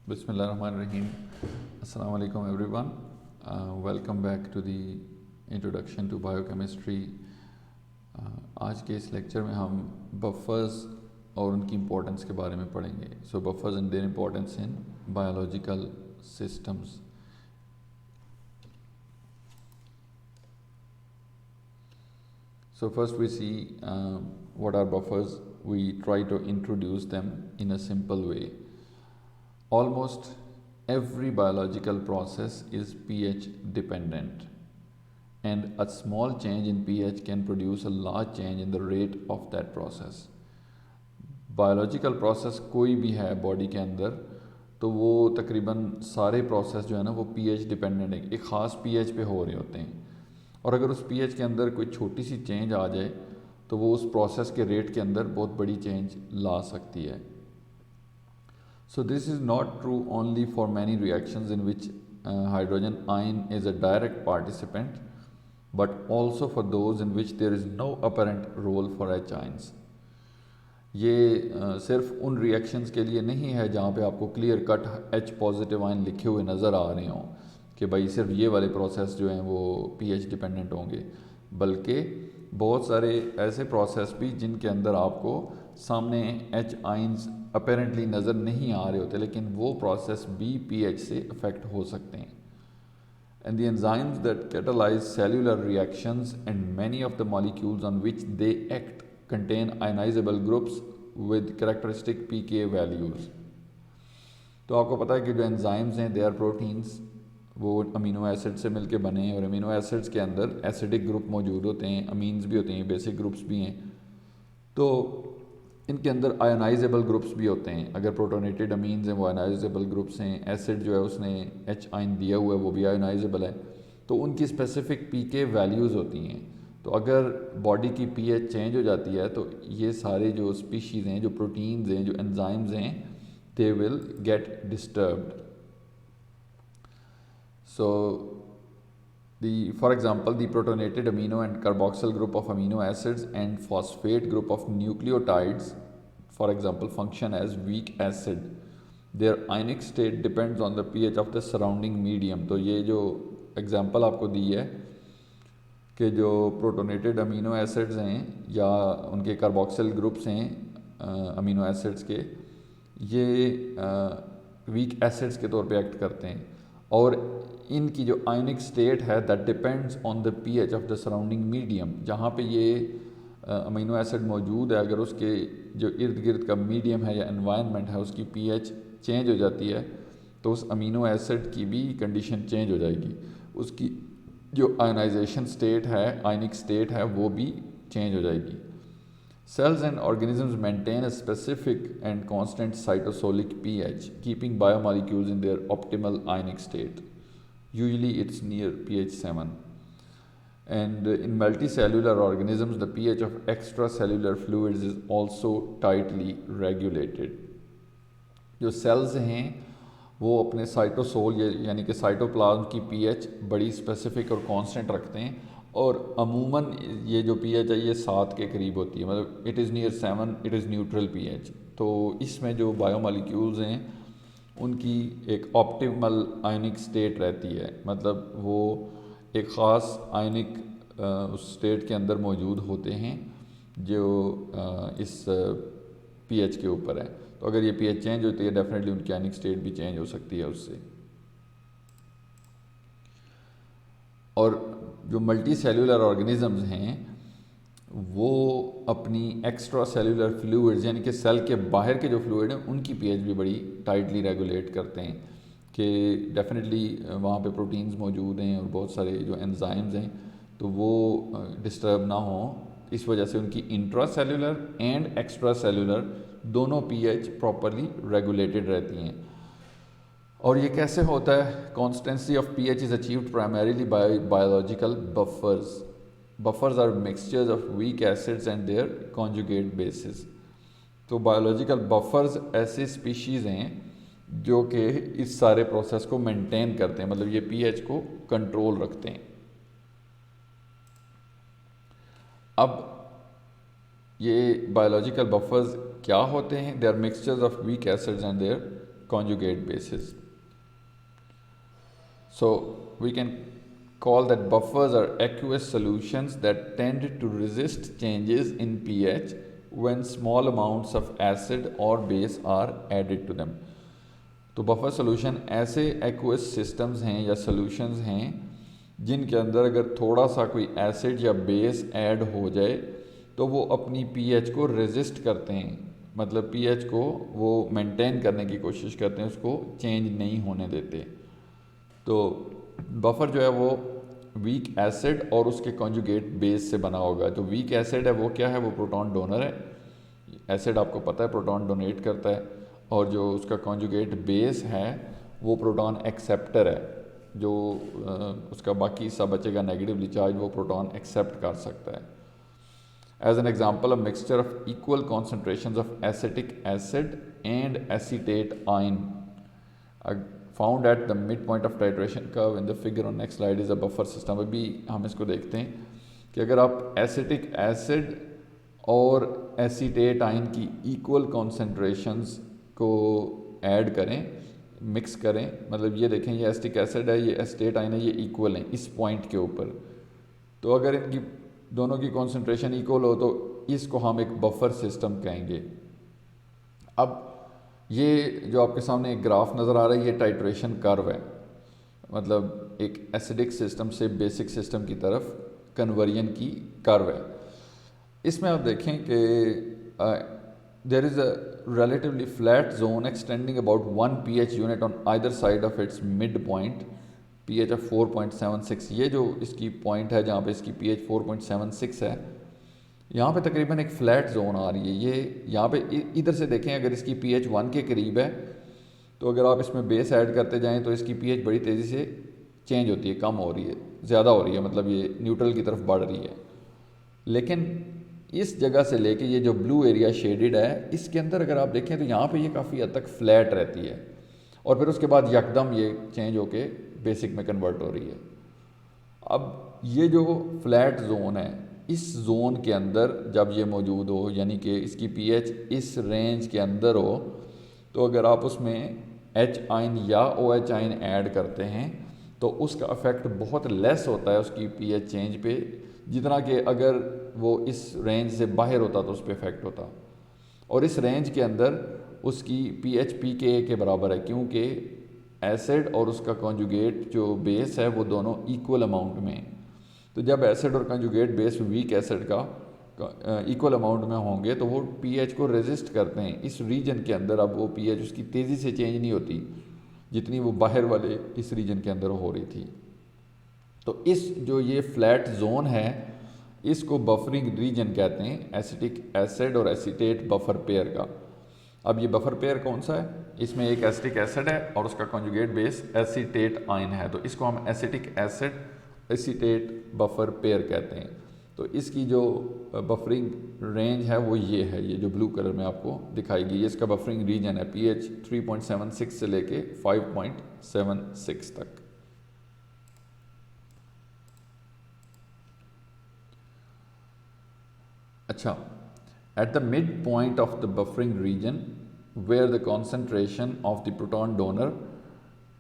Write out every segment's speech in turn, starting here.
Bismillahirrahmanirrahim. Assalamu alaikum everyone. Welcome back to the introduction to biochemistry. आज के इस lecture में हम बफर्स और उनकी इम्पोर्टेंस के बारे में पढ़ेंगे. So buffers and their importance in biological systems. So first we see what are buffers. We try to introduce them in a simple way. Almost every biological process is pH dependent, and a small change in pH can produce a large change in the rate of that process. Biological process कोई भी है body के अंदर तो वो तकरीबन सारे process जो है ना वो पीएच डिपेंडेंट है, एक ख़ास पीएच पे हो रहे होते हैं. और अगर उस पीएच के अंदर कोई छोटी सी चेंज आ जाए तो वो उस प्रोसेस के रेट के अंदर बहुत बड़ी चेंज ला सकती है. So this is not true only for many reactions in which hydrogen ion is a direct participant, but also for those in which there is no apparent role for H ions. ये सिर्फ उन reactions के लिए नहीं है जहाँ पे आपको clear cut H positive ion लिखे हुए नज़र आ रहे हों कि भाई सिर्फ ये वाले प्रोसेस जो हैं वो pH डिपेंडेंट होंगे, बल्कि बहुत सारे ऐसे प्रोसेस भी जिनके अंदर आपको सामने H आइंस अपेरेंटली नज़र नहीं आ रहे होते, लेकिन वो प्रोसेस भी pH से अफेक्ट हो सकते हैं. And the enzymes that catalyze cellular reactions and many of the molecules on which they act contain ionizable groups with characteristic pK values. तो आपको पता है कि जो एंजाइम्स हैं दे आर प्रोटीन्स, वो अमीनो एसिड से मिलके बने हैं और अमीनो एसिड्स के अंदर एसिडिक ग्रुप मौजूद होते हैं, अमीन्स भी होते हैं, बेसिक ग्रुप्स भी हैं. तो इनके अंदर आयोनाइजेबल ग्रुप्स भी होते हैं. अगर प्रोटोनेटेड अमीन्स हैं वो आयोनाइजेबल ग्रुप्स हैं, एसिड जो है उसने एच आइन दिया हुआ है वो भी आयोनाइजेबल है. तो उनकी स्पेसिफिक पीके वैल्यूज़ होती हैं. तो अगर बॉडी की पीएच चेंज हो जाती है तो ये सारे जो स्पीशीज़ हैं, जो प्रोटीन्स हैं, जो एंजाइम्स हैं, they will get disturbed. So for example, the protonated amino and carboxyl group of amino acids and phosphate group of nucleotides, for example, function as weak acid. Their ionic state depends on the pH of the surrounding medium. तो ये जो example आपको दी है कि जो protonated amino acids हैं या उनके कार्बोक्सिल ग्रुप्स हैं अमीनो एसिड्स के, ये वीक एसिड्स के तौर पे एक्ट करते हैं और इनकी जो आयनिक स्टेट है that depends on the pH of the surrounding medium. जहाँ पे ये अमीनो एसिड मौजूद है, अगर उसके जो इर्द गिर्द का मीडियम है या एनवायरनमेंट है उसकी पीएच चेंज हो जाती है तो उस अमीनो एसिड की भी कंडीशन चेंज हो जाएगी, उसकी जो आयनाइजेशन स्टेट है, आयनिक स्टेट है, वो भी चेंज हो जाएगी. Cells and organisms maintain a specific and constant cytosolic pH, keeping biomolecules in their optimal ionic state. Usually it's near pH 7. And in multicellular organisms, the pH of extracellular fluids is also tightly regulated. जो sales हैं वो अपने cytosol यानी कि cytoplasm की pH बड़ी specific और constant रखते हैं और अमूमन ये जो पीएच है ये 7 के करीब होती है, मतलब it is near 7, it is neutral pH. तो इसमें जो बायोमॉलिक्यूल्स हैं उनकी एक ऑप्टिमल आयनिक स्टेट रहती है, मतलब वो एक ख़ास आयनिक उस स्टेट के अंदर मौजूद होते हैं जो इस पीएच के ऊपर है. तो अगर ये पीएच चेंज होती है डेफिनेटली उनकी आयनिक स्टेट भी चेंज हो सकती है उससे. और जो मल्टी सेलुलर ऑर्गेनिजम्स हैं वो अपनी एक्स्ट्रा सेलुलर फ्लूइड्स यानी कि सेल के बाहर के जो फ्लूइड हैं उनकी पीएच भी बड़ी टाइटली रेगुलेट करते हैं कि डेफिनेटली वहाँ पे प्रोटीन्स मौजूद हैं और बहुत सारे जो एंजाइम्स हैं तो वो डिस्टर्ब ना हो. इस वजह से उनकी intra cellular and extra cellular दोनों पीएच प्रॉपरली रेगुलेटेड रहती हैं. और ये कैसे होता है? Constancy of pH is achieved primarily by biological buffers. Buffers are mixtures of weak acids and their conjugate bases. तो बायोलॉजिकल बफर्स ऐसे स्पीशीज़ हैं जो कि इस सारे प्रोसेस को मेंटेन करते हैं, मतलब ये पीएच को कंट्रोल रखते हैं. अब ये बायोलॉजिकल बफर्स क्या होते हैं? They are mixtures of weak acids and their conjugate bases. So we can call that buffers are aqueous solutions that tend to resist changes in pH when small amounts of acid or base are added to them. तो buffer solution ऐसे aqueous systems हैं या solutions हैं जिनके अंदर अगर थोड़ा सा कोई एसिड या बेस ऐड हो जाए तो वो अपनी पीएच को रेजिस्ट करते हैं, मतलब पीएच को वो मेंटेन करने की कोशिश करते हैं, उसको चेंज नहीं होने देते। तो बफर जो है वो वीक एसिड और उसके कॉन्जुगेट बेस से बना होगा। जो वीक एसिड है वो क्या है, वो प्रोटॉन डोनर है। एसिड आपको पता है प्रोटॉन डोनेट करता है, और जो उसका कॉन्जुगेट बेस है वो प्रोटॉन एक्सेप्टर है, जो उसका बाकी हिस्सा बचेगा नेगेटिवली चार्ज, वो प्रोटॉन एक्सेप्ट कर सकता है। As an example, a mixture of equal concentration of acetic acid and acetate ion found at the mid point of titration curve in the figure on next slide is a buffer system. अभी हम इसको देखते हैं कि अगर आप acetic acid और acetate ion की इक्वल कॉन्सेंट्रेशंस को ऐड करें, मिक्स करें, मतलब ये देखें ये एसिटिक एसिड है, ये एसीटेट आयन है, ये इक्वल हैं इस पॉइंट के ऊपर। तो अगर इनकी दोनों की कॉन्सेंट्रेशन इक्वल हो तो इसको हम एक बफर सिस्टम कहेंगे। अब ये जो आपके सामने एक ग्राफ नज़र आ रहा है ये टाइट्रेशन कर्व है, मतलब एक एसिडिक सिस्टम से बेसिक सिस्टम की तरफ कन्वर्जन की कर्व है। इसमें आप देखें कि there is a relatively flat zone extending about 1 pH unit on either side of its midpoint, pH of 4.76। ये जो इसकी पॉइंट है जहाँ पे इसकी pH 4.76 है, यहाँ पे तकरीबन एक फ्लैट जोन आ रही है। ये यहाँ पे इधर से देखें, अगर इसकी pH 1 के करीब है तो अगर आप इसमें बेस ऐड करते जाएं तो इसकी pH बड़ी तेज़ी से चेंज होती है, कम हो रही है, ज़्यादा हो रही है, मतलब ये न्यूट्रल की तरफ बढ़ रही है। लेकिन इस जगह से लेके ये जो ब्लू एरिया शेडेड है इसके अंदर अगर आप देखें तो यहाँ पे ये काफ़ी हद तक फ्लैट रहती है, और फिर उसके बाद यकदम ये चेंज होके बेसिक में कन्वर्ट हो रही है। अब ये जो फ्लैट जोन है, इस जोन के अंदर जब ये मौजूद हो, यानी कि इसकी पीएच इस रेंज के अंदर हो, तो अगर आप उसमें एच आयन या ओ एच आयन ऐड करते हैं तो उसका इफ़ेक्ट बहुत लेस होता है उसकी पीएच चेंज पे, जितना कि अगर वो इस रेंज से बाहर होता तो उस पर इफ़ेक्ट होता। और इस रेंज के अंदर उसकी पीएच पीके के बराबर है, क्योंकि एसिड और उसका कॉन्जुगेट जो बेस है वो दोनों इक्वल अमाउंट में हैं। तो जब एसिड और कॉन्जुगेट बेस वीक एसिड का इक्वल अमाउंट में होंगे तो वो पीएच को रेजिस्ट करते हैं इस रीजन के अंदर। अब वो पीएच उसकी तेज़ी से चेंज नहीं होती जितनी वो बाहर वाले इस रीजन के अंदर हो रही थी। तो इस जो ये फ्लैट जोन है इसको बफरिंग रीजन कहते हैं, एसिटिक एसिड और एसीटेट बफर पेयर का। अब ये बफर पेयर कौन सा है, इसमें एक एसिटिक एसिड है और उसका कॉन्जुगेट बेस एसीटेट आयन है, तो इसको हम acetic acid acetate buffer pair कहते हैं। तो इसकी जो बफरिंग रेंज है वो ये है, ये जो ब्लू कलर में आपको दिखाई गई, ये इसका बफरिंग रीजन है, पीएच 3.76 से लेके 5.76 तक। अच्छा, at the midpoint of the buffering region where the concentration of the proton donor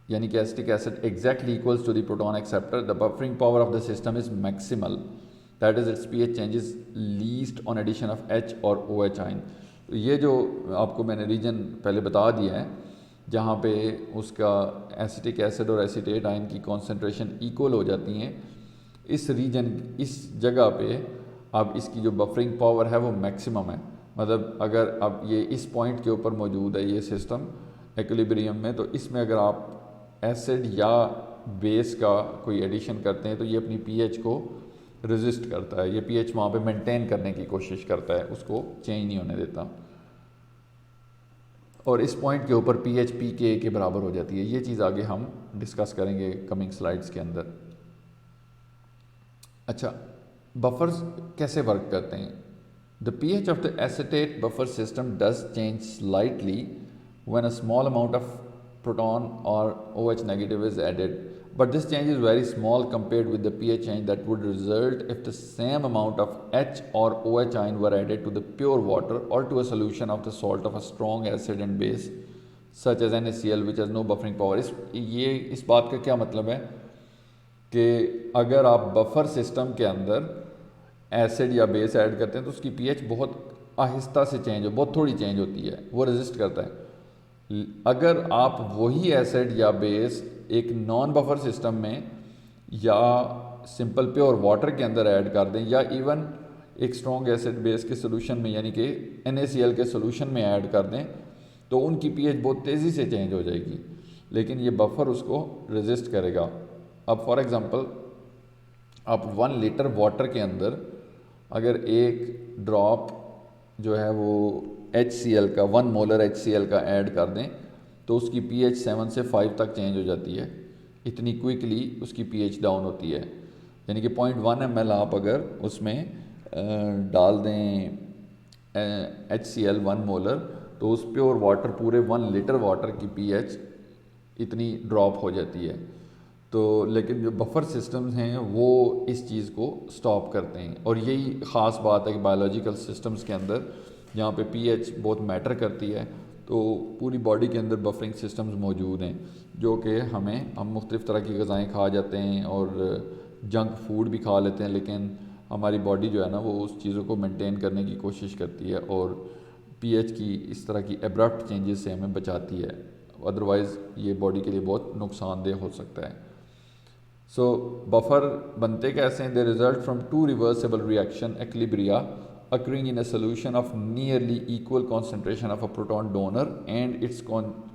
यानी कि acetic acid exactly equals to the proton acceptor, the buffering power of the system is maximal, that is its pH changes least on addition of H और OH ion। तो ये जो आपको मैंने reason पहले बता दिया है जहाँ पे उसका एसिटिक एसिड और एसीटेट आयन की कॉन्सेंट्रेशन इक्वल हो जाती हैं, इस रीजन इस जगह पे अब इसकी जो बफरिंग पावर है वो मैक्सिमम है। मतलब अगर अब ये इस पॉइंट के ऊपर मौजूद है ये सिस्टम एक्विलिब्रियम में, तो इसमें अगर आप एसिड या बेस का कोई एडिशन करते हैं तो ये अपनी पीएच को रेजिस्ट करता है, ये पीएच वहाँ पे मेंटेन करने की कोशिश करता है, उसको चेंज नहीं होने देता, और इस पॉइंट के ऊपर पीएच पीके के बराबर हो जाती है। ये चीज़ आगे हम डिस्कस करेंगे कमिंग स्लाइड्स के अंदर। अच्छा, बफर्स कैसे वर्क करते हैं। The pH of the acetate buffer system does change slightly when a small amount of proton or OH negative is added, but this change is very small compared with the pH change that would result if the same amount of H or OH ion were added to the pure water or to a solution of the salt of a strong acid and base such as NaCl which has no buffering power. इस बात का क्या मतलब है कि अगर आप buffer system के अंदर एसिड या बेस ऐड करते हैं तो उसकी pH बहुत आहिस्ता से चेंज हो, बहुत थोड़ी चेंज होती है, वो रेजिस्ट करता है। अगर आप वही एसिड या बेस एक नॉन बफर सिस्टम में या सिंपल प्योर वाटर के अंदर ऐड कर दें या इवन एक स्ट्रॉन्ग एसिड बेस के सोल्यूशन में यानी कि NaCl के सोल्यूशन में ऐड कर दें तो उनकी pH बहुत तेज़ी से चेंज हो जाएगी, लेकिन ये बफर उसको रेजिस्ट करेगा। अब फॉर एग्ज़ाम्पल आप 1 लीटर वाटर के अंदर अगर एक ड्रॉप जो है वो HCl का 1 मोलर HCl का ऐड कर दें तो उसकी pH 7 से 5 तक चेंज हो जाती है। इतनी क्विकली उसकी pH डाउन होती है। यानी कि 0.1 ml आप अगर उसमें डाल दें HCl 1 मोलर तो उस प्योर वाटर पूरे 1 लीटर वाटर की pH इतनी ड्रॉप हो जाती है। तो लेकिन जो बफर सिस्टम्स हैं वो इस चीज़ को स्टॉप करते हैं, और यही ख़ास बात है कि बायोलॉजिकल सिस्टम्स के अंदर जहाँ पे pH बहुत मैटर करती है तो पूरी बॉडी के अंदर बफरिंग सिस्टम्स मौजूद हैं जो कि हम मुख्तलिफ़ तरह की ग़िज़ाएँ खा जाते हैं और जंक फूड भी खा लेते हैं, लेकिन हमारी बॉडी जो है ना वो उस चीज़ों को मेंटेन करने की कोशिश करती है और pH की इस तरह की एब्रप्ट चेंजेस से हमें बचाती है, अदरवाइज़ ये बॉडी के लिए बहुत नुकसानदेह हो सकता है। सो बफर बनते कैसे हैं? They result from 2 reversible reaction equilibria occurring in a solution of nearly equal concentration of a proton donor and its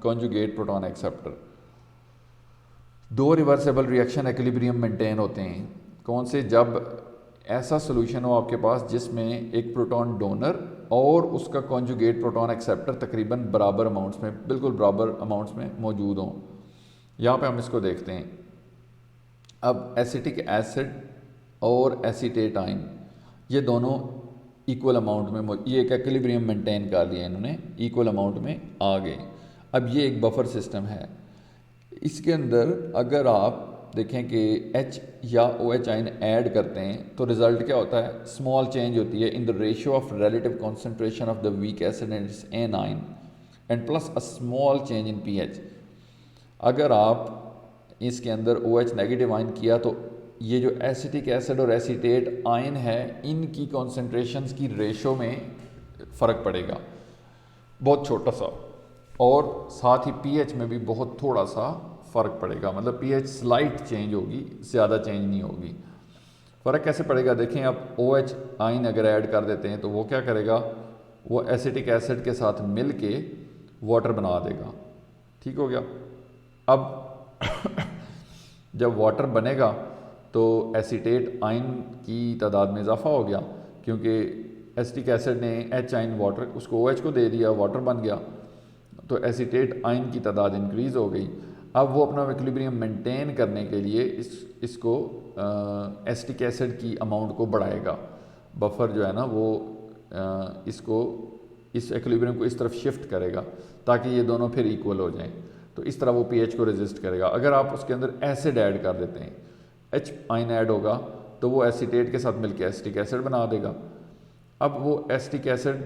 conjugate proton acceptor। 2 reversible reaction equilibrium maintain होते हैं। कौन से? जब ऐसा सोल्यूशन हो आपके पास जिसमें एक प्रोटॉन डोनर और उसका कॉन्जुगेट प्रोटॉन एक्सेप्टर तकरीबन बराबर अमाउंट्स में, बिल्कुल बराबर अमाउंट्स में मौजूद हों। यहाँ पे हम इसको देखते हैं। अब एसिटिक एसिड और एसीटेट आयन ये दोनों इक्वल अमाउंट में, ये एक एक्विलिब्रियम मेंटेन कर लिया इन्होंने, इक्वल अमाउंट में आ गए। अब ये एक बफर सिस्टम है। इसके अंदर अगर आप देखें कि H या OH आयन ऐड करते हैं तो रिज़ल्ट क्या होता है? स्मॉल चेंज होती है in the ratio of relative concentration of the weak acid and it's N ion and plus a small change in pH। अगर आप इसके अंदर OH नेगेटिव आयन किया तो ये जो एसिटिक एसिड और एसीटेट आयन है इनकी कॉन्सेंट्रेशंस की रेशो में फ़र्क पड़ेगा, बहुत छोटा सा, और साथ ही pH में भी बहुत थोड़ा सा फ़र्क पड़ेगा। मतलब pH स्लाइट चेंज होगी, ज़्यादा चेंज नहीं होगी। फ़र्क कैसे पड़ेगा? देखें आप OH आयन अगर ऐड कर देते हैं तो वो क्या करेगा? वो एसिटिक एसिड के साथ मिल के वाटर बना देगा। ठीक हो गया। अब जब वाटर बनेगा तो एसीटेट आयन की तादाद में इजाफा हो गया, क्योंकि एसिटिक एसिड ने H आयन वाटर उसको OH को दे दिया, वाटर बन गया, तो एसीटेट आयन की तादाद इंक्रीज़ हो गई। अब वो अपना इक्विलिब्रियम मेंटेन करने के लिए इसको एसिटिक एसिड की अमाउंट को बढ़ाएगा। बफर जो है ना वो इस इक्विलिब्रियम को इस तरफ शिफ्ट करेगा ताकि ये दोनों फिर इक्वल हो जाएं। तो इस तरह वो pH को रेजिस्ट करेगा। अगर आप उसके अंदर एसिड ऐड कर देते हैं, H आयन ऐड होगा तो वो एसीटेट के साथ मिलकर एसिटिक एसिड बना देगा। अब वो एसिटिक एसिड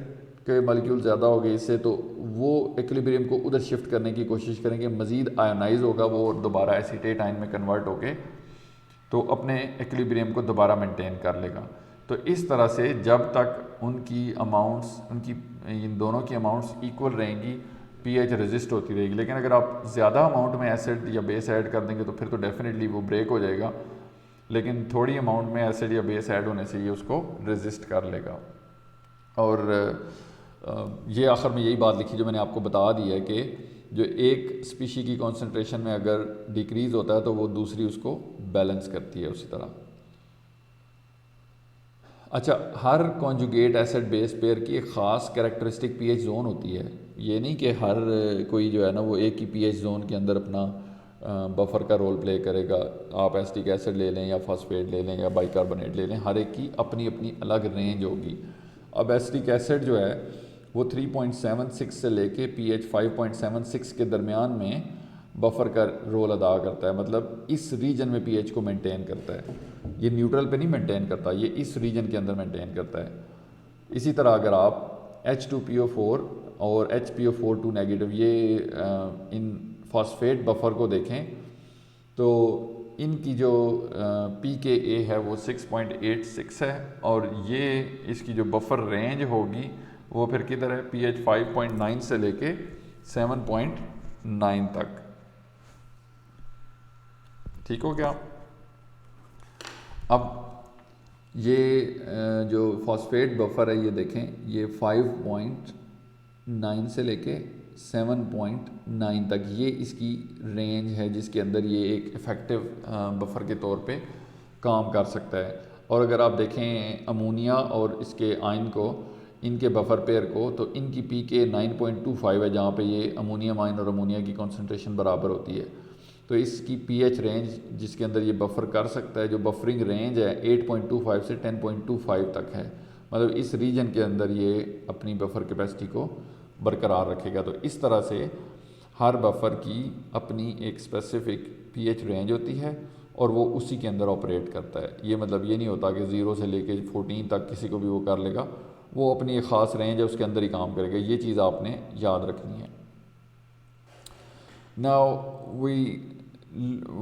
के मॉलिक्यूल ज़्यादा हो गए इससे, तो वो इक्विलिब्रियम को उधर शिफ्ट करने की कोशिश करेंगे, मज़ीद आयोनाइज होगा वो दोबारा एसीटेट आयन में कन्वर्ट होके तो अपने इक्विलिब्रियम को दोबारा मेंटेन कर लेगा। तो इस तरह से जब तक उनकी अमाउंट्स, इन दोनों की अमाउंट्स इक्वल रहेंगी, pH रेजिस्ट होती रहेगी। लेकिन अगर आप ज़्यादा अमाउंट में एसिड या बेस ऐड कर देंगे तो फिर तो डेफिनेटली वो ब्रेक हो जाएगा, लेकिन थोड़ी अमाउंट में एसिड या बेस ऐड होने से ये उसको रेजिस्ट कर लेगा। और ये आखिर में यही बात लिखी जो मैंने आपको बता दी है कि जो एक स्पीशी की कॉन्सेंट्रेशन में अगर डिक्रीज़ होता है तो वो दूसरी उसको बैलेंस करती है उसी तरह। अच्छा, हर कॉन्जुगेट एसिड बेस पेयर की एक ख़ास कैरेक्टरिस्टिक pH जोन होती है। ये नहीं कि हर कोई जो है ना वो एक ही pH जोन के अंदर अपना बफर का रोल प्ले करेगा। आप एसिटिक एसिड ले लें या फॉस्फेट ले लें या बाइकार्बोनेट ले लें, हर एक की अपनी अपनी अलग रेंज होगी। अब एसिटिक एसिड जो है वो 3.76 से लेके pH 5.76 के दरमियान में बफर का रोल अदा करता है। मतलब इस रीजन में pH को मेंटेन करता है, ये न्यूट्रल पे नहीं मेंटेन करता, ये इस रीजन के अंदर मेंटेन करता है। इसी तरह अगर आप H2PO4 और HPO4 नेगेटिव, ये इन फॉस्फेट बफर को देखें तो इनकी जो pKa है वो 6.86 है, और ये इसकी जो बफर रेंज होगी वो फिर किधर है, pH 5.9 से लेके 7.9 तक। ठीक हो गया। अब ये जो फॉस्फेट बफर है ये देखें, ये 5.9 से लेके 7.9 तक ये इसकी रेंज है जिसके अंदर ये एक इफ़ेक्टिव बफर के तौर पे काम कर सकता है। और अगर आप देखें अमोनिया और इसके आयन को, इनके बफर पेयर को, तो इनकी pK 9.25 है, जहाँ पे ये अमोनियम आयन और अमोनिया की कॉन्सेंट्रेशन बराबर होती है। तो इसकी pH रेंज जिसके अंदर ये बफर कर सकता है, जो बफरिंग रेंज है 8.25 से 10.25 तक है, मतलब इस रीजन के अंदर ये अपनी बफर कैपेसिटी को बरकरार रखेगा। तो इस तरह से हर बफर की अपनी एक स्पेसिफिक pH रेंज होती है और वो उसी के अंदर ऑपरेट करता है। ये मतलब ये नहीं होता कि 0 से लेके 14 तक किसी को भी वो कर लेगा, वो अपनी एक ख़ास रेंज है उसके अंदर ही काम करेगा। ये चीज़ आपने याद रखनी है। Now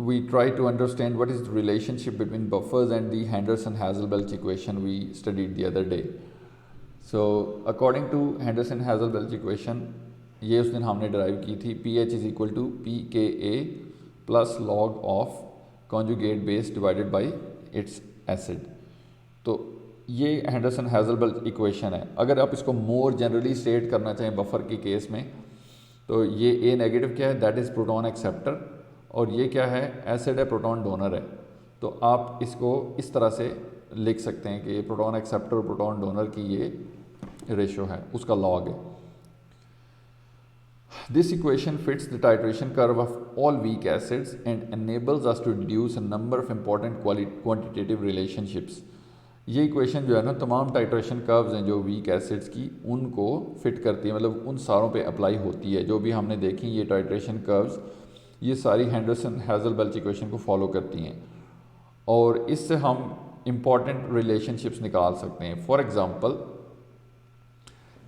we try to understand what is the relationship between buffers and the Henderson-Hasselbalch equation we studied the other day. So according to Henderson-Hasselbalch equation, ये उस दिन हमने derive की थी, pH is equal to pKa plus log of conjugate base divided by its acid. तो ये Henderson-Hasselbalch equation है। अगर आप इसको more generally state करना चाहें बफर के केस में, तो ये A नेगेटिव क्या है, दैट इज़ प्रोटॉन एक्सेप्टर, और ये क्या है, एसिड है, प्रोटॉन डोनर है। तो आप इसको इस तरह से लिख सकते हैं कि प्रोटॉन एक्सेप्टर और प्रोटॉन डोनर की ये रेशो है, उसका लॉग है। This equation fits the titration curve of all week acids and enables us to deduce a number of important quantitative relationships। ये इक्वेशन जो है ना, तमाम टाइट्रेशन कर्व्स हैं जो वीक एसिड्स की, उनको फिट करती है, मतलब उन सारों पे अप्लाई होती है। जो भी हमने देखी ये टाइट्रेशन कर्व्स, ये सारी हेंडरसन-हैज़लबल्च इक्वेशन को फॉलो करती हैं, और इससे हम इम्पॉर्टेंट रिलेशनशिप्स निकाल सकते हैं। For example,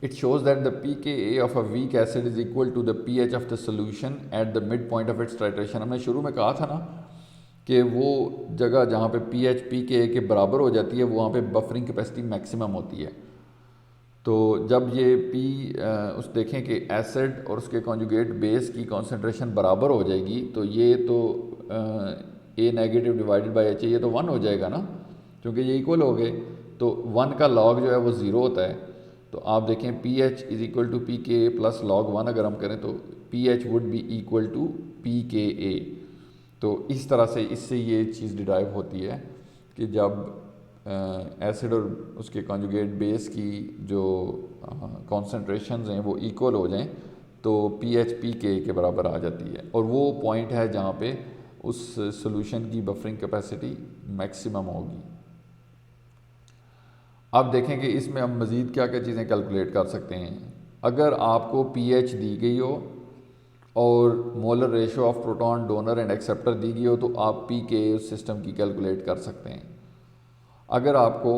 it shows that the pKa of a weak acid is equal to the pH of the solution at the mid point of its titration. हमने शुरू में कहा था ना कि वो जगह जहाँ पे pH pKa के बराबर हो जाती है, वहाँ पे बफरिंग कैपेसिटी मैक्सिमम होती है। तो जब ये उस देखें कि एसिड और उसके कॉन्जुगेट बेस की कॉन्सेंट्रेशन बराबर हो जाएगी, तो ये तो A negative divided by H, ये तो 1 हो जाएगा ना, क्योंकि ये इक्वल हो गए। तो 1 का लॉग जो है वो 0 होता है। तो आप देखें pH is equal to pKa plus log 1 अगर हम करें तो pH would be equal to pKa। तो इस तरह से इससे ये चीज़ डिराइव होती है कि जब एसिड और उसके कॉन्जुगेट बेस की जो कॉन्सेंट्रेशंस हैं वो इक्वल हो जाएं, तो pH pKa के बराबर आ जाती है, और वो पॉइंट है जहाँ पे उस सॉल्यूशन की बफरिंग कैपेसिटी मैक्सिमम होगी। अब देखें कि इसमें हम मज़ीद क्या क्या चीज़ें कैलकुलेट कर सकते हैं। अगर आपको pH दी गई हो और molar ratio of proton donor and acceptor दी गई हो, तो आप pKa उस सिस्टम की कैलकुलेट कर सकते हैं। अगर आपको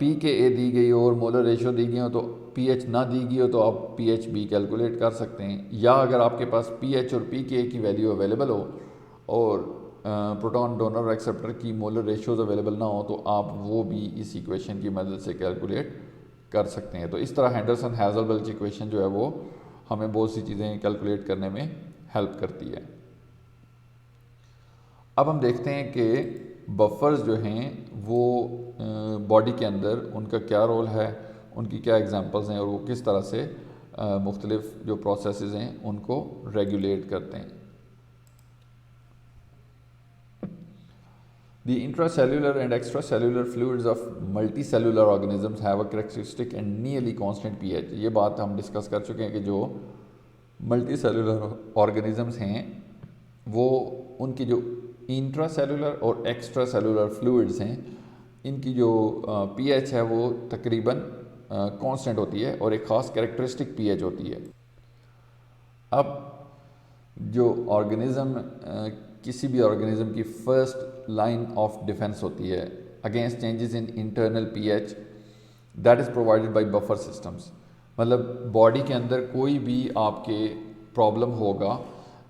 pKa दी गई हो और मोलर रेशो दी गई हो, तो pH ना दी गई हो तो आप pH भी कैलकुलेट कर सकते हैं। या अगर आपके पास pH और pKa की वैल्यू अवेलेबल हो और प्रोटॉन डोनर और एक्सेप्टर की मोलर रेशोज़ अवेलेबल ना हो, तो आप वो भी इस इक्वेशन की मदद से कैलकुलेट कर सकते हैं। तो इस तरह हेंडरसन-हैज़लबल्च इक्वेशन जो है वो हमें बहुत सी चीज़ें कैलकुलेट करने में हेल्प करती है। अब हम देखते हैं कि बफर्स जो हैं वो बॉडी के अंदर उनका क्या रोल है, उनकी क्या एग्जांपल्स हैं, और वो किस तरह से मुख्तलिफ जो प्रोसेसेस हैं उनको रेगुलेट करते हैं। The intracellular and extracellular fluids of multicellular organisms have a characteristic and nearly constant pH। ये बात हम डिस्कस कर चुके हैं कि जो मल्टीसेलुलर ऑर्गेनिजम्स हैं वो उनकी जो इंट्रासेलुलर और एक्स्ट्रासेलुलर फ्लूइड्स हैं, इनकी जो pH है वो तकरीबन कांस्टेंट होती है और एक ख़ास कैरेक्टरिस्टिक pH होती है। अब जो ऑर्गेनिज़म किसी भी ऑर्गेनिज़म की फर्स्ट लाइन ऑफ डिफेंस होती है against changes in internal pH, that is provided by buffer systems. मतलब बॉडी के अंदर कोई भी आपके प्रॉब्लम होगा,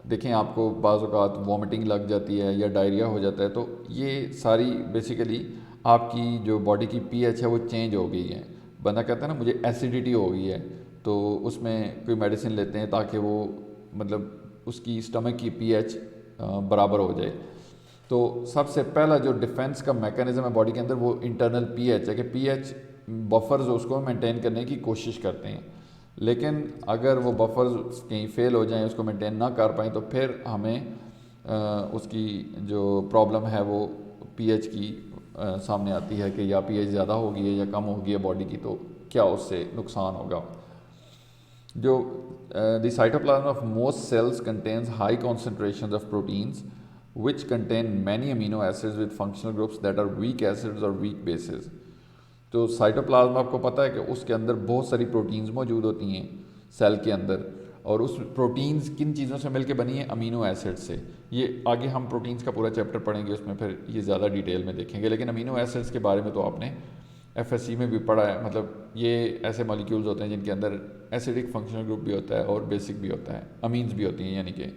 देखें आपको बाज़ औक़ात वॉमिटिंग लग जाती है या डायरिया हो जाता है, तो ये सारी बेसिकली आपकी जो बॉडी की पीएच है वो चेंज हो गई है। बंदा कहता है ना मुझे एसिडिटी हो गई है, तो उसमें कोई मेडिसिन लेते हैं ताकि वो मतलब उसकी स्टमक की पीएच बराबर हो जाए। तो सबसे पहला जो डिफेंस का मैकेनिज्म है बॉडी के अंदर वो इंटरनल पीएच है कि पीएच बफर्स उसको मेंटेन करने की कोशिश करते हैं। लेकिन अगर वो बफर्स कहीं फेल हो जाएं, उसको मेंटेन ना कर पाएँ, तो फिर हमें उसकी जो प्रॉब्लम है वो पीएच की सामने आती है कि या पीएच ज़्यादा हो गई है या कम हो गई है बॉडी की, तो क्या उससे नुकसान होगा। जो the cytoplasm of most cells contains high concentration of proteins which contain many amino acids with functional groups that are weak acids or weak bases। तो साइटोप्लाज्म आपको पता है कि उसके अंदर बहुत सारी प्रोटीन्स मौजूद होती हैं सेल के अंदर, और उस प्रोटीन्स किन चीज़ों से मिलकर बनी है? अमीनो एसिड से। ये आगे हम प्रोटीन्स का पूरा चैप्टर पढ़ेंगे, उसमें फिर ये ज़्यादा डिटेल में देखेंगे, लेकिन अमीनो एसिड्स के बारे में तो आपने एफएससी में भी पढ़ा है। मतलब ये ऐसे मॉलिक्यूल्स होते हैं जिनके अंदर एसिडिक फंक्शनल ग्रुप भी होता है और बेसिक भी होता है, अमीन्स भी होती हैं यानी कि।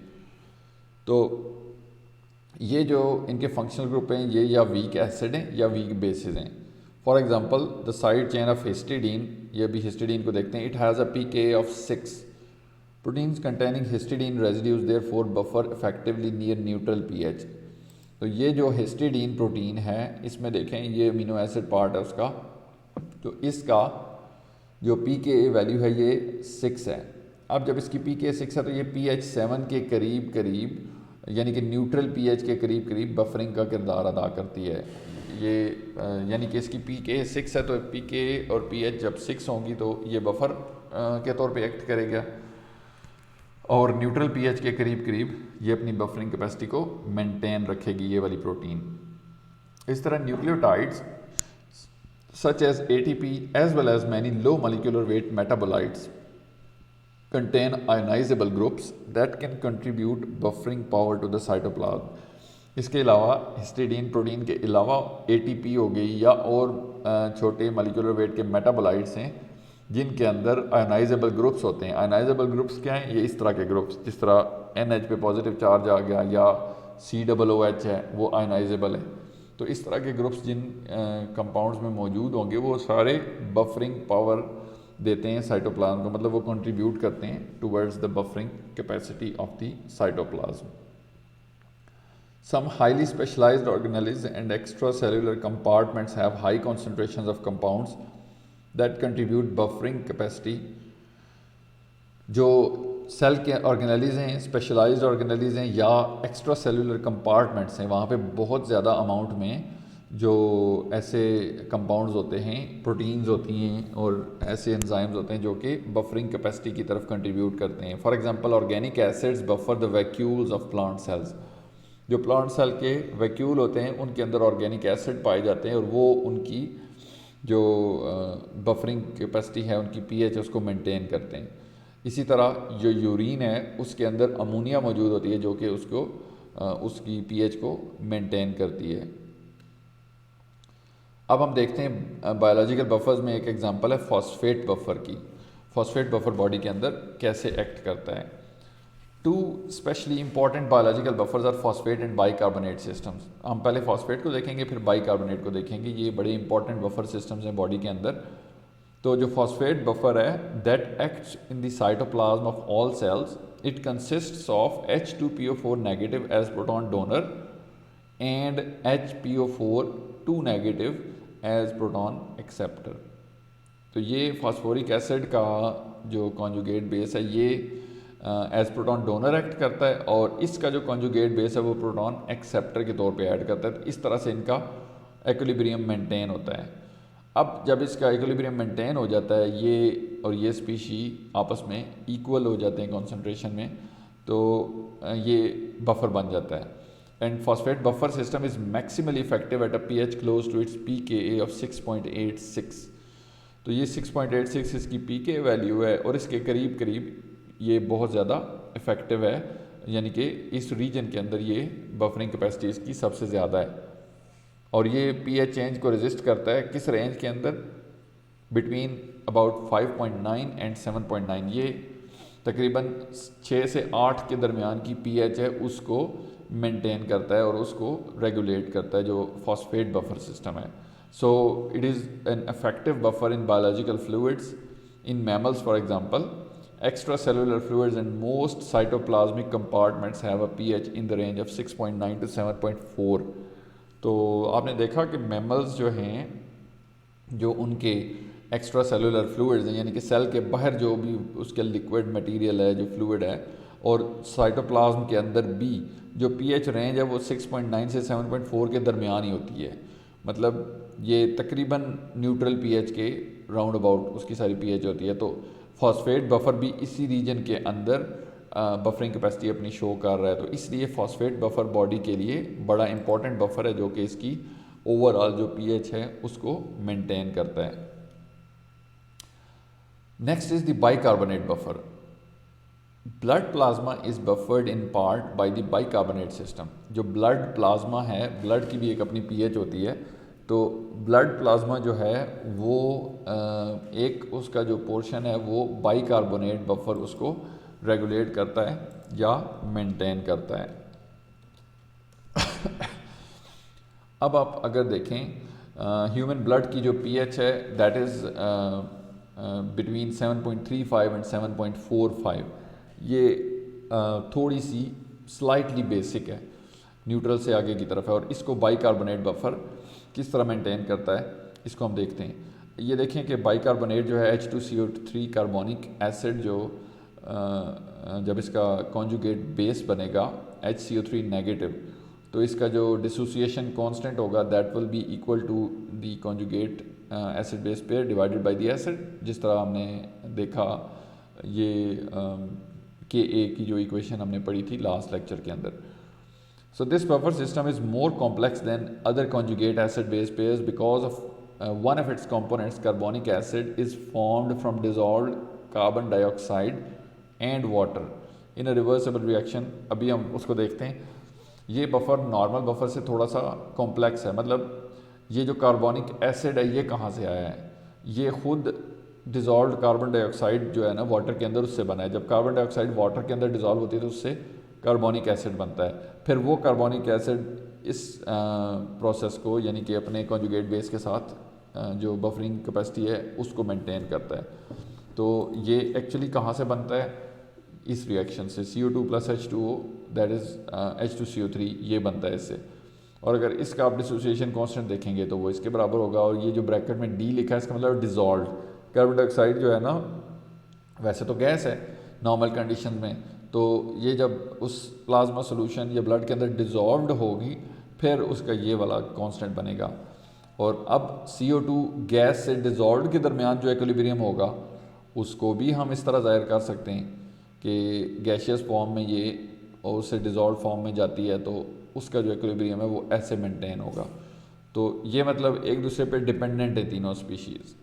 तो ये जो इनके फंक्शनल ग्रुप हैं ये या वीक एसिड हैं या वीक बेसिस हैं। For example the side chain of histidine, ये भी हिस्टिडीन को देखते हैं। It has a pK of 6 proteins containing histidine residues therefore buffer effectively near neutral pH. तो ये जो हिस्टिडीन प्रोटीन है इसमें देखें ये अमीनो एसिड पार्ट है उसका, तो इसका जो पीके वैल्यू है ये 6 है। अब जब इसकी पीके 6 है तो ये पीएच 7 के करीब करीब यानी कि न्यूट्रल पीएच के करीब करीब बफरिंग का किरदार अदा करती है। ये यानी कि इसकी पीके 6 है, तो पीके और पीएच जब 6 होंगी तो ये बफर के तौर पे एक्ट करेगा, और न्यूट्रल पीएच के करीब करीब ये अपनी बफरिंग कैपेसिटी को मेंटेन रखेगी ये वाली प्रोटीन। इस तरह nucleotides such as ATP as well as many low molecular weight metabolites contain ionizable groups that can contribute buffering power to the cytoplasm। इसके अलावा हिस्टिडीन प्रोटीन के अलावा एटीपी हो गई या और छोटे मॉलिक्यूलर वेट के मेटाबोलाइट्स हैं जिनके अंदर आयनाइजेबल ग्रुप्स होते हैं। आयनाइजेबल ग्रुप्स क्या हैं? ये इस तरह के ग्रुप्स, जिस तरह NH पे पॉजिटिव चार्ज आ गया या COOH है वो आयनाइजेबल है। तो इस तरह के ग्रुप्स जिन कंपाउंड्स में मौजूद होंगे वो सारे बफरिंग पावर देते हैं साइटोप्लाज्म को, मतलब वो कंट्रीब्यूट करते हैं towards the buffering capacity of the cytoplasm. Some highly specialised organelles and extra cellular compartments have high concentrations of compounds that contribute buffering capacity. जो सेल के ऑर्गेनेल्स हैं, स्पेशलाइज्ड ऑर्गेनेल्स हैं या एक्स्ट्रा सेलुलर कंपार्टमेंट्स हैं, वहाँ पे बहुत ज़्यादा अमाउंट में जो ऐसे कंपाउंड्स होते हैं, प्रोटीन्स होती हैं और ऐसे एंजाइम्स होते हैं जो कि बफरिंग कैपेसिटी की तरफ कंट्रीब्यूट करते हैं। For example organic acids buffer the vacuoles of plant cells. जो प्लांट सेल के वैक्यूल होते हैं उनके अंदर ऑर्गेनिक एसिड पाए जाते हैं और वो उनकी जो बफरिंग कैपेसिटी है, उनकी पीएच उसको मेंटेन करते हैं। इसी तरह जो यूरिन है उसके अंदर अमोनिया मौजूद होती है जो कि उसको उसकी पीएच को मेंटेन करती है। अब हम देखते हैं बायोलॉजिकल बफर्स में एक एग्जांपल है फॉस्फेट बफर की। फॉस्फेट बफर बॉडी के अंदर कैसे एक्ट करता है। Two specially important biological buffers are phosphate and bicarbonate systems. हम पहले फॉस्फेट को देखेंगे फिर बाइकार्बोनेट को देखेंगे। ये बड़े इंपॉर्टेंट बफर सिस्टम्स हैं बॉडी के अंदर। तो जो फॉस्फेट बफर है that acts in the cytoplasm of all cells, it consists of H2PO4 negative as proton donor and HPO4 2 negative as proton acceptor. तो ये फास्फोरिक एसिड का जो कॉन्जुगेट बेस है ये एज प्रोटॉन डोनर एक्ट करता है और इसका जो कॉन्जुगेट बेस है वो प्रोटॉन एक्सेप्टर के तौर पे ऐड करता है। तो इस तरह से इनका इक्विलिब्रियम मेंटेन होता है। अब जब इसका इक्विलिब्रियम मेंटेन हो जाता है ये और ये स्पीशी आपस में इक्वल हो जाते हैं कॉन्सेंट्रेशन में, तो ये बफर बन जाता है। And phosphate buffer system is maximally effective at a pH close to its pKa of 6.86। तो ये 6.86 इसकी pK वैल्यू है और इसके करीब करीब ये बहुत ज़्यादा इफेक्टिव है, यानी कि इस रीजन के अंदर ये बफरिंग कैपेसिटी इसकी सबसे ज़्यादा है। और ये pH चेंज को रेजिस्ट करता है किस रेंज के अंदर? Between about 5.9 and 7.9। ये तकरीबन 6 से 8 के दरमियान की पीएच है उसको मेंटेन करता है और उसको रेगुलेट करता है, जो फॉस्फेट बफर सिस्टम है। So it is an effective buffer in biological fluids in mammals for example. Extracellular fluids and most cytoplasmic compartments have a pH in the range of 6.9 to 7.4। तो आपने देखा कि mammals जो हैं, जो उनके extra cellular fluids हैं, यानी कि सेल के बाहर जो भी उसके लिक्विड मटेरियल है, जो फ्लूइड है, और साइटोप्लाज्म के अंदर भी जो पीएच रेंज है वो 6.9 से 7.4 के दरमियान ही होती है। मतलब ये तकरीबन न्यूट्रल पीएच के राउंड अबाउट उसकी सारी पीएच होती है। तो फॉस्फेट बफर भी इसी रीजन के अंदर बफरिंग कैपेसिटी अपनी शो कर रहा है। तो इसलिए फॉस्फेट बफर बॉडी के लिए बड़ा इंपॉर्टेंट बफर है, जो कि इसकी ओवरऑल जो पीएच है उसको मेंटेन करता है। Next is the bicarbonate buffer. Blood plasma is buffered in part by the bicarbonate system. जो ब्लड प्लाज्मा है, ब्लड की भी एक अपनी पीएच होती है, तो ब्लड प्लाज्मा जो है वो एक उसका जो पोर्शन है वो बाइकार्बोनेट बफर उसको रेगुलेट करता है या मेंटेन करता है। अब आप अगर देखें ह्यूमन ब्लड की जो पीएच है दैट इज़ बिटवीन 7.35 एंड 7.45। ये थोड़ी सी स्लाइटली बेसिक है, न्यूट्रल से आगे की तरफ है। और इसको बाइकार्बोनेट बफर किस तरह मेंटेन करता है इसको हम देखते हैं। ये देखें कि बाइकार्बोनेट जो है H2CO3 कार्बोनिक एसिड जो जब इसका कॉन्जुगेट बेस बनेगा HCO3 नेगेटिव, तो इसका जो डिसोसिएशन कांस्टेंट होगा that will be equal to the conjugate acid base pair divided by the acid. जिस तरह हमने देखा ये KA की जो इक्वेशन हमने पढ़ी थी लास्ट लेक्चर के अंदर। So this buffer system is more complex than other conjugate acid base pairs because of one of its components, carbonic acid, is formed from dissolved carbon dioxide and water in a reversible reaction। अभी हम उसको देखते हैं। ये buffer normal buffer से थोड़ा सा complex है। मतलब ये जो कार्बोनिक एसिड है ये कहाँ से आया है? ये खुद डिज़ोल्व्ड कार्बन डाइऑक्साइड जो है ना वाटर के अंदर, उससे बना है। जब कार्बन डाइऑक्साइड वाटर के अंदर डिज़ोल्व होती है तो उससे कार्बोनिक एसिड बनता है। फिर वो कार्बोनिक एसिड इस प्रोसेस को यानी कि अपने कॉन्जुगेट बेस के साथ जो बफरिंग कैपेसिटी है उसको मेंटेन करता है। तो ये एक्चुअली कहाँ से बनता है? इस रिएक्शन से CO2 plus H2O that is H2CO3 ये बनता है इससे। और अगर इसका आप डिसोसिएशन कांस्टेंट देखेंगे तो वो इसके बराबर होगा। और ये जो ब्रैकेट में D लिखा है इसका मतलब डिज़ोल्व्ड कार्बन डाइऑक्साइड जो है ना, वैसे तो गैस है नॉर्मल कंडीशन में, तो ये जब उस प्लाज्मा सोल्यूशन या ब्लड के अंदर डिज़ोल्व्ड होगी फिर उसका ये वाला कांस्टेंट बनेगा। और अब CO2 गैस से डिज़ोल्व्ड के दरमियान जो इक्विलिब्रियम होगा उसको भी हम इस तरह ज़ाहिर कर सकते हैं कि गैशियस फॉर्म में ये और उससे डिज़ोल्व फॉर्म में जाती है, तो उसका जो इक्विलिब्रियम है वो ऐसे मेंटेन होगा। तो ये मतलब एक दूसरे पे डिपेंडेंट है तीनों स्पीशीज़।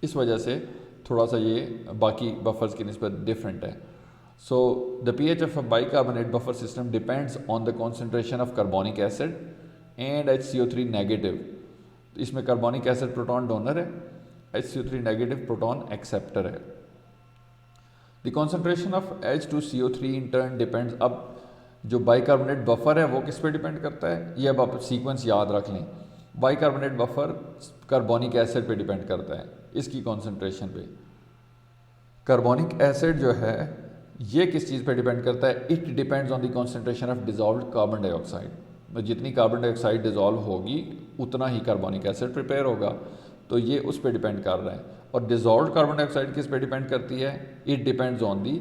इस वजह से थोड़ा सा ये बाकी बफर्स की निस्बत डिफरेंट है। So the pH of a bicarbonate buffer system depends on the concentration of carbonic acid and HCO3 negative। तो इसमें कार्बोनिक एसिड प्रोटॉन डोनर है, HCO3 नेगेटिव प्रोटॉन एक्सेप्टर है। The concentration of H2CO3 in turn depends। अब जो bicarbonate buffer है वो किस पे डिपेंड करता है, ये अब आप सीक्वेंस याद रख लें। बाइकार्बोनेट बफर कार्बोनिक एसिड पे डिपेंड करता है, इसकी कॉन्सेंट्रेशन पे। कार्बोनिक एसिड जो है ये किस चीज़ पे डिपेंड करता है? It depends on the concentration of dissolved carbon dioxide. जितनी कार्बन डाइऑक्साइड डिज़ोल्व होगी उतना ही कार्बोनिक एसिड प्रिपेयर होगा, तो ये उस पर डिपेंड कर रहा है। और डिज़ोल्व्ड कार्बन डाइऑक्साइड किस पे डिपेंड करती है? It depends on the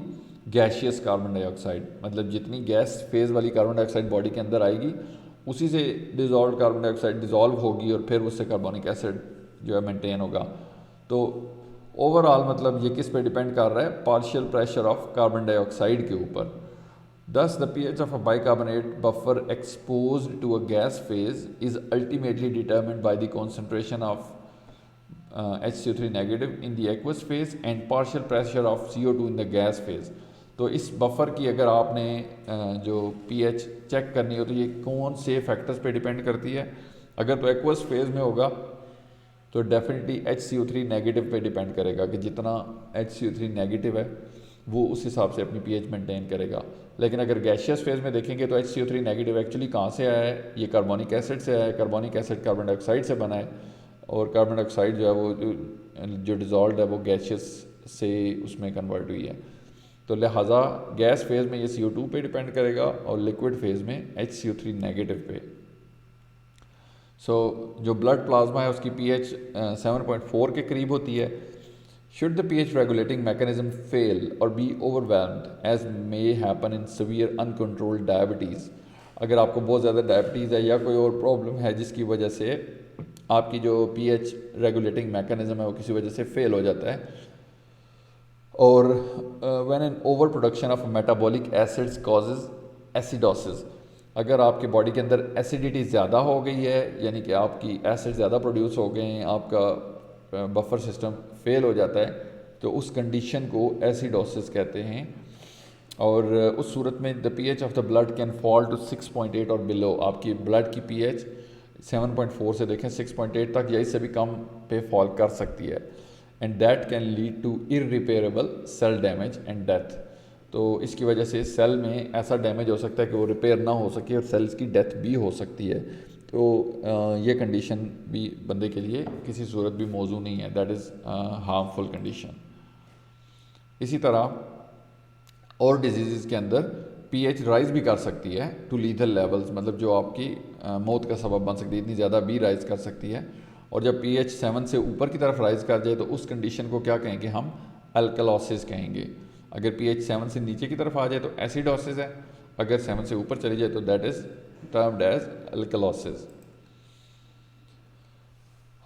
gaseous carbon dioxide. मतलब जितनी गैस फेज़ वाली कार्बन डाइऑक्साइड बॉडी के अंदर आएगी उसी से डिज़ोल्व्ड कार्बन डाइऑक्साइड डिज़ोल्व होगी और फिर उससे कार्बोनिक एसिड जो है मेंटेन होगा। तो ओवरऑल मतलब ये किस पे डिपेंड कर रहा है? Partial pressure of carbon dioxide के ऊपर। Thus the pH of a bicarbonate buffer exposed to a gas phase is ultimately determined by the concentration of HCO3 negative in the aqueous phase and partial pressure of CO2 in the gas phase। तो इस buffer की अगर आपने जो pH check करनी हो तो ये कौन से फैक्टर्स पे डिपेंड करती है? अगर तो एक्वस फेज में होगा तो ये HCO3 नेगेटिव, और अगर एक्वस फेज में होगा तो ये CO2 नेगेटिव। तो इसकी कॉन्सेंट्रेशन पे डिपेंड करता है। तो डेफिनेटली HCO3 नेगेटिव पे डिपेंड करेगा कि जितना HCO3 नेगेटिव है वो उस हिसाब से अपनी pH मेंटेन करेगा। लेकिन अगर गैशियस फेज में देखेंगे तो HCO3 नेगेटिव एक्चुअली कहाँ से आया है, ये कार्बोनिक एसिड से आया है। कार्बोनिक एसिड कार्बन डाइऑक्साइड से बना है और कार्बन डाइऑक्साइड जो है वो जो डिज़ोल्व है वो गैशियस से उसमें कन्वर्ट हुई है। तो लिहाजा गैस फेज़ में ये CO2 पे डिपेंड करेगा और लिक्विड फेज़ में HCO3 नेगेटिव पे। जो ब्लड प्लाज्मा है उसकी pH 7.4 के करीब होती है। Should the pH regulating mechanism fail और be overwhelmed as may happen in severe uncontrolled diabetes, अगर आपको बहुत ज़्यादा डायबिटीज़ है या कोई और प्रॉब्लम है जिसकी वजह से आपकी जो pH रेगुलेटिंग मैकेनिज्म है वो किसी वजह से फेल हो जाता है, और when an over production of metabolic acids causes acidosis, अगर आपके बॉडी के अंदर एसिडिटी ज़्यादा हो गई है यानी कि आपकी एसिड ज़्यादा प्रोड्यूस हो गए हैं, आपका बफर सिस्टम फेल हो जाता है, तो उस कंडीशन को एसिडोसिस कहते हैं। और उस सूरत में the pH of the blood can fall to 6.8 और बिलो, आपकी ब्लड की pH 7.4 से देखें 6.8 तक या इससे भी कम पे फॉल कर सकती है। And that can lead to irreparable cell damage and death, तो इसकी वजह से सेल में ऐसा डैमेज हो सकता है कि वो रिपेयर ना हो सके और सेल्स की डेथ भी हो सकती है। तो ये कंडीशन भी बंदे के लिए किसी सूरत भी मौजू नहीं है, दैट इज़ हार्मफुल कंडीशन। इसी तरह और डिजीज़ के अंदर pH राइज भी कर सकती है टू लीथल लेवल्स, मतलब जो आपकी मौत का सबब बन सकती है, इतनी ज़्यादा भी राइज कर सकती है। और जब pH 7 से ऊपर की तरफ राइज कर जाए तो उस कंडीशन को क्या कहेंगे, हम अल्कलोसिस कहेंगे। अगर pH 7 से नीचे की तरफ आ जाए तो एसिडोसिस है, अगर 7 से ऊपर चली जाए तो that is termed as alkalosis.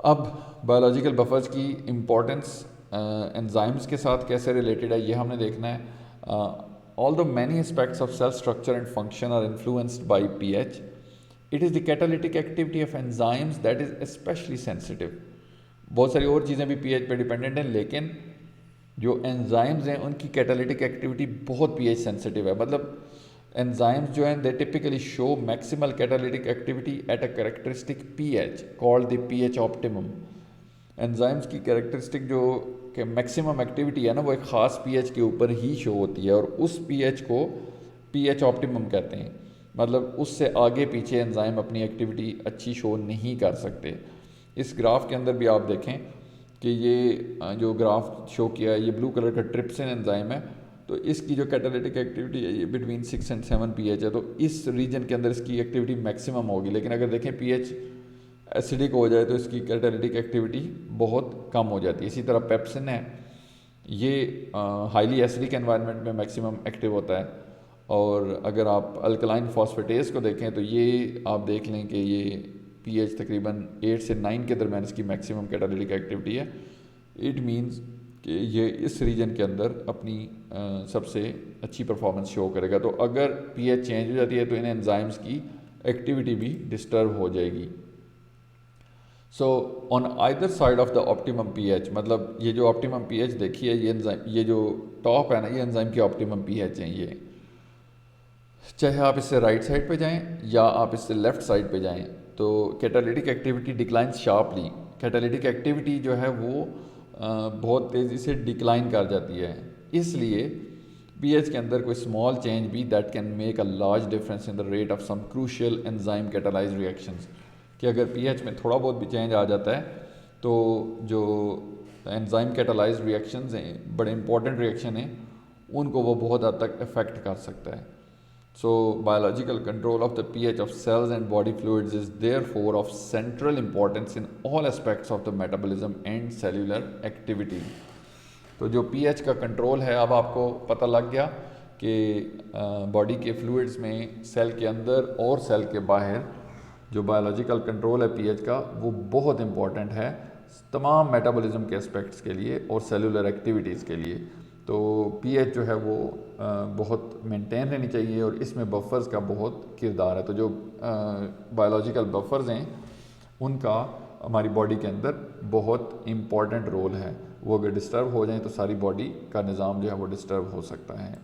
अब बायोलॉजिकल बफर्स की इम्पोर्टेंस एंजाइम्स के साथ कैसे रिलेटेड है ये हमने देखना है। Although many aspects of cell structure and function are influenced by pH, it is the catalytic activity of enzymes that is especially sensitive. बहुत सारी और चीज़ें भी pH पे डिपेंडेंट हैं, लेकिन जो एंजाइम्स हैं उनकी कैटालिटिक एक्टिविटी बहुत pH सेंसिटिव है। मतलब एंजाइम्स जो हैं दे typically show maximal catalytic activity at a characteristic pH called the pH optimum. Enzymes की कैरेक्टरिस्टिक जो कि मैक्सिमम एक्टिविटी है ना वो एक ख़ास pH के ऊपर ही शो होती है और उस pH को pH ऑप्टिमम कहते हैं। मतलब उससे आगे पीछे एंजाइम अपनी एक्टिविटी अच्छी शो नहीं कर सकते। इस ग्राफ के अंदर भी आप देखें कि ये जो ग्राफ शो किया है ये ब्लू कलर का ट्रिप्सिन एंजाइम है, तो इसकी जो कैटालिटिक एक्टिविटी है ये बिटवीन 6 एंड 7 pH है, तो इस रीजन के अंदर इसकी एक्टिविटी मैक्सिमम होगी। लेकिन अगर देखें pH एसिडिक हो जाए तो इसकी कैटालिटिक एक्टिविटी बहुत कम हो जाती है। इसी तरह पेप्सिन है, ये हाईली एसिडिक एनवायरनमेंट में मैक्सिमम एक्टिव होता है। और अगर आप अल्कलाइन फॉस्फेटेस को देखें तो ये आप देख लें कि ये pH तकरीबन 8 से 9 के दरमियान इसकी मैक्सिमम कैटालिटिक एक्टिविटी है। इट मींस कि ये इस रीजन के अंदर अपनी सबसे अच्छी परफॉर्मेंस शो करेगा। तो अगर pH चेंज हो जाती है तो इन एंजाइम्स की एक्टिविटी भी डिस्टर्ब हो जाएगी। So on either side of the optimum pH, मतलब ये जो ऑप्टिमम pH देखी है ये एंजाइम, ये जो टॉप है ना ये एंजाइम की ऑप्टिमम pH है। ये चाहे आप इससे राइट साइड पे जाएं या आप इससे लेफ्ट साइड पे जाएं तो catalytic activity decline sharply. Catalytic activity जो है वो बहुत तेज़ी से डिक्लाइन कर जाती है, इसलिए pH के अंदर कोई स्मॉल चेंज भी that can make a large difference in the rate of some crucial enzyme catalysed reactions, कि अगर pH में थोड़ा बहुत भी चेंज आ जाता है तो जो एंजाइम कैटालाइज्ड रिएक्शंस हैं, बड़े इंपॉर्टेंट रिएक्शन हैं, उनको वो बहुत हद तक अफेक्ट कर सकता है। So biological control of the pH of cells and body fluids is therefore of central importance in all aspects of the metabolism and cellular activity. तो जो pH का कंट्रोल है, अब आपको पता लग गया कि बॉडी के फ्लूइड्स में सेल के अंदर और सेल के बाहर जो बायोलॉजिकल कंट्रोल है pH का वो बहुत इंपॉर्टेंट है तमाम मेटाबॉलिज्म के एस्पेक्ट्स के लिए और सेलुलर एक्टिविटीज़ के लिए। तो pH जो है वो बहुत मेंटेन रहनी चाहिए और इसमें बफर्स का बहुत किरदार है। तो जो बायोलॉजिकल बफर्स हैं उनका हमारी बॉडी के अंदर बहुत इम्पॉर्टेंट रोल है। वो अगर डिस्टर्ब हो जाए तो सारी बॉडी का निज़ाम जो है वो डिस्टर्ब हो सकता है।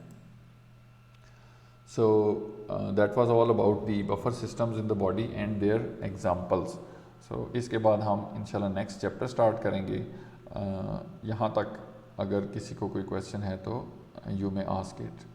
So that was all about the buffer systems in the body and their examples. So इसके बाद हम इंशाल्लाह नेक्स्ट चैप्टर स्टार्ट करेंगे। यहाँ तक अगर किसी को कोई क्वेश्चन है तो यू मे आस्क इट।